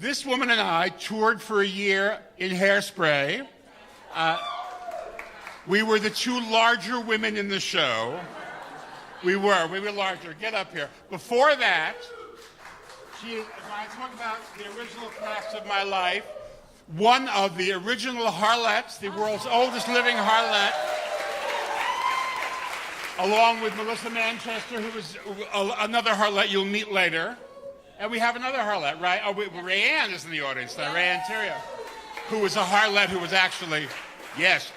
This woman and I toured for a year in Hairspray. We were the two larger women in the show. We were larger. Get up here. Before that, when I talk about the original cast of my life, one of the original Harlettes, the world's oldest living Harlette, along with Melissa Manchester, who was another Harlette you'll meet later. And we have another Harlette, right? Oh, Rayanne is in the audience now, Rayanne Theriault, who was a Harlette who was actually, yes,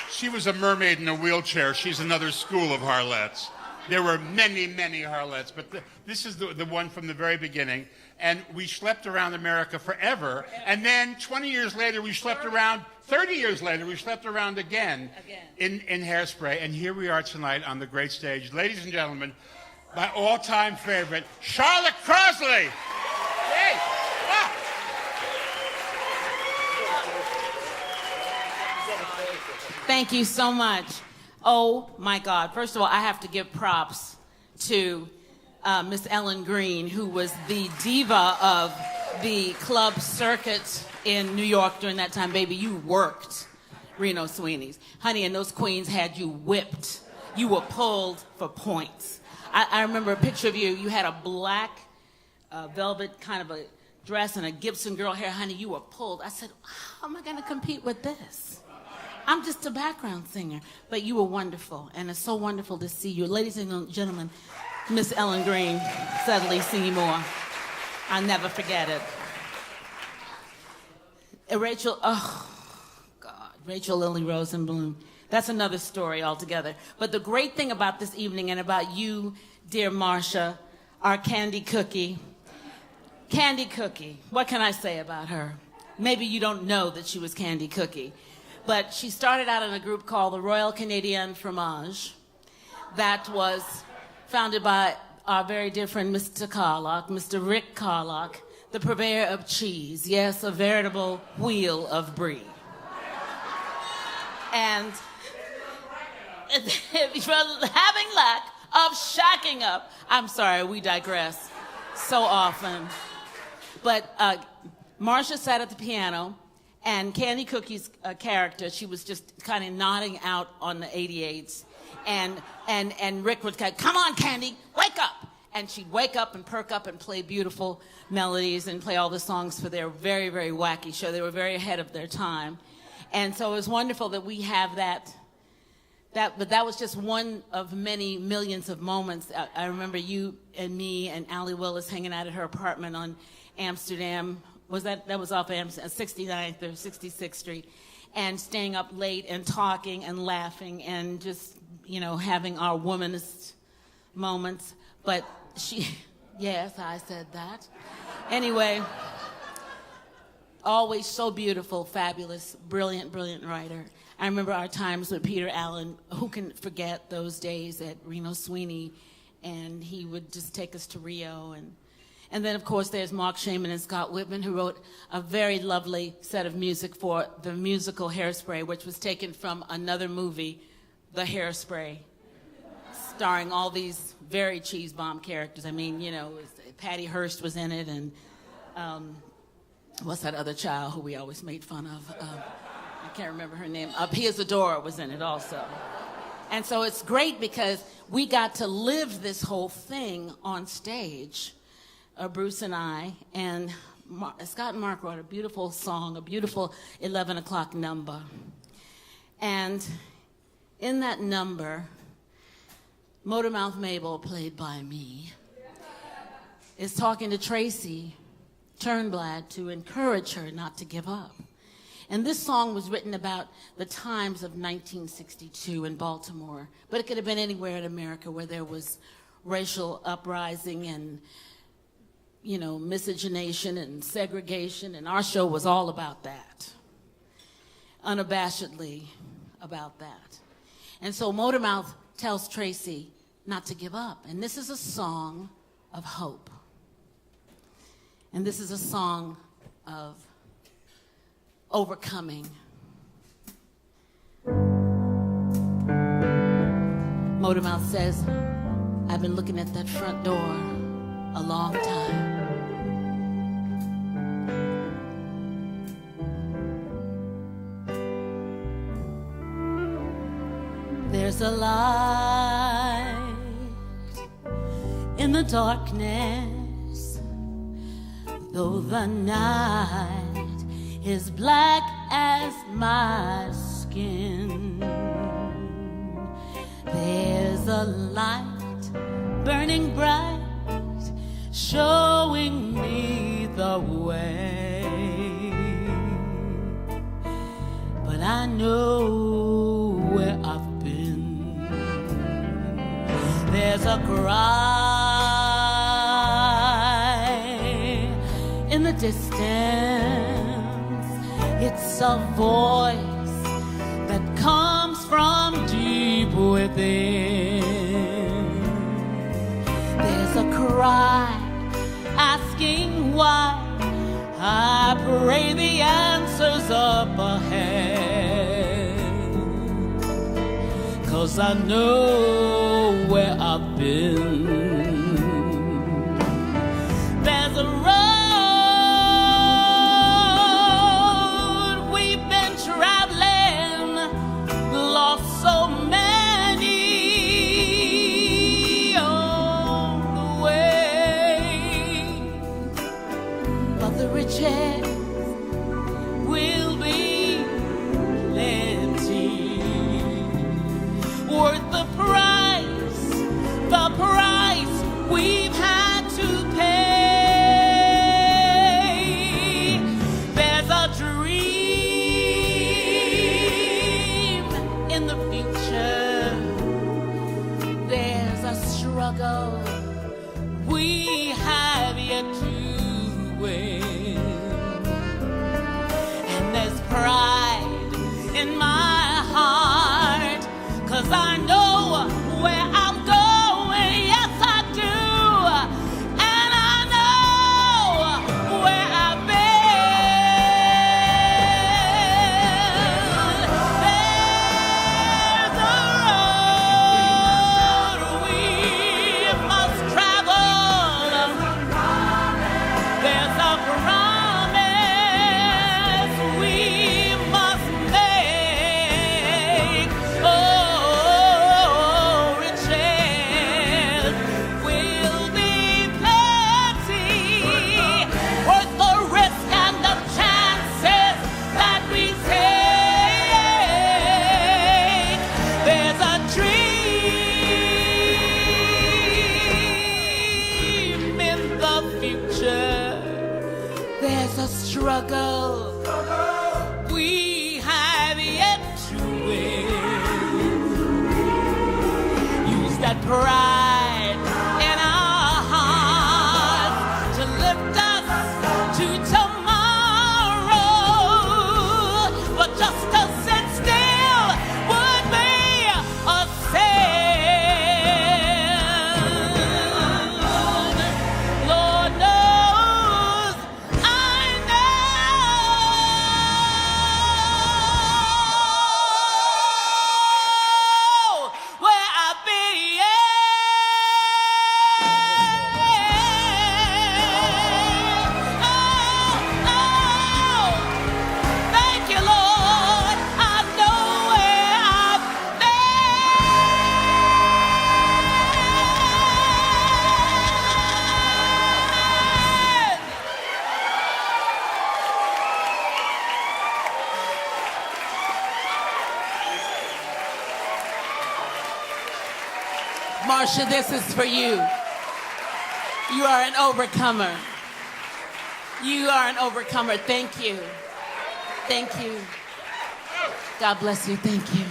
she was a mermaid in a wheelchair. She's another school of Harlettes. There were many, many Harlettes, but this is the one from the very beginning. And we schlepped around America forever. And then 20 years later, we schlepped around, 30 years later, we schlepped around again. In Hairspray. And here we are tonight on the great stage. Ladies and gentlemen, my all-time favorite, Charlo Crossley. Hey! Ah. Thank you so much. Oh, my God. First of all, I have to give props to Miss Ellen Green, who was the diva of the club circuit in New York during that time. Baby, you worked Reno Sweeney's. Honey, and those queens had you whipped. You were pulled for points. I remember a picture of you. You had a black velvet kind of a dress and a Gibson girl hair. Honey, you were pulled. I said, how am I going to compete with this? I'm just a background singer. But you were wonderful, and it's so wonderful to see you. Ladies and gentlemen, Miss Ellen Green, Suddenly Seymour. I'll never forget it. Rachel, oh, God, Rachel Lily Rosenblum. That's another story altogether. But the great thing about this evening and about you, dear Marsha, our Candy Cookie. Candy Cookie, what can I say about her? Maybe you don't know that she was Candy Cookie. But she started out in a group called the Royal Canadian Fromage that was founded by our very dear friend, Mr. Carlock, Mr. Rick Carlock, the purveyor of cheese. Yes, a veritable wheel of brie. And having lack of shacking up. I'm sorry, we digress so often. But Marsha sat at the piano, and Candy Cookie's character, she was just kind of nodding out on the 88s. And Rick would go, come on, Candy, wake up. And she'd wake up and perk up and play beautiful melodies and play all the songs for their very, very wacky show. They were very ahead of their time. And so it was wonderful that we have that. But that was just one of many millions of moments. I remember you and me and Allie Willis hanging out at her apartment on Amsterdam. That was off Amsterdam, 69th or 66th Street, and staying up late and talking and laughing and just, having our womanist moments. But yes, I said that. Anyway, always so beautiful, fabulous, brilliant, brilliant writer. I remember our times with Peter Allen. Who can forget those days at Reno Sweeney? And he would just take us to Rio. And then, of course, there's Marc Shaiman and Scott Wittman, who wrote a very lovely set of music for the musical Hairspray, which was taken from another movie, The Hairspray, starring all these very cheese bomb characters. I mean, Patty Hearst was in it, and what's that other child who we always made fun of? I can't remember her name. Pia Zadora was in it also. And so it's great because we got to live this whole thing on stage, Bruce and I, and Scott and Mark wrote a beautiful song, a beautiful 11 o'clock number. And in that number, Motormouth Mabel, played by me, is talking to Tracy Turnblad to encourage her not to give up. And this song was written about the times of 1962 in Baltimore, but it could have been anywhere in America where there was racial uprising and, miscegenation and segregation, and our show was all about that, unabashedly about that. And so Motormouth tells Tracy not to give up, and this is a song of hope. And this is a song of overcoming. Motormouth says, I've been looking at that front door a long time. There's a light in the darkness, though the night is black as my skin. There's a light burning bright, showing me the way. But I know where I've been. There's a cry in the distance. It's a voice that comes from deep within. There's a cry asking why. I pray the answer's up ahead, 'cause I know where I've been. There's a road we've been traveling, lost so many on the way, but the riches will be plenty, worth the price we've had to pay. There's a dream in the future. There's a struggle we have yet to win. And there's pride in my heart, 'cause I know where I'm going. Yes, I do. And I know where I've been. There's a road we must travel. There's a promise we must make. Oh, riches will be plenty, worth the risk and the chances that we take. There's a dream in the future. There's a struggle we have yet to win. Use that pride in our hearts to lift us to tomorrow. But just to sit still would be a sin. Lord knows I know where I've been. Oh, thank you, Lord. I know where I've been. Marsha, this is for you. You are an overcomer. You are an overcomer. Thank you. Thank you. God bless you. Thank you.